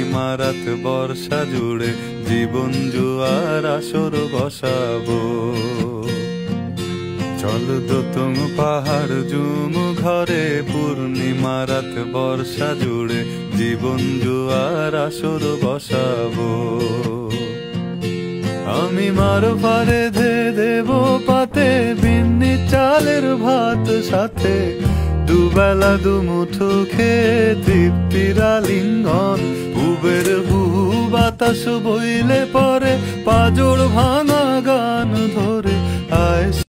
পূর্ণিমা রাত বর্ষা জুড়ে জীবন জুয়ার আসর বসাবো। চল দোতং পাহাড় জুম ঘরে পূর্ণিমা রাত বর্ষা জুড়ে জীবন জুয়ার আসর বসাবো। আমি মার পারে ধে দেব পাতে বিন্নি চালের ভাত সাথে, দুবেলা দুমুঠো খেয়ে তৃপ্তির আলিঙ্গন। উবের বুহু বাতাস বইলে পরে পাজর ভাঙা গান ধরে আয়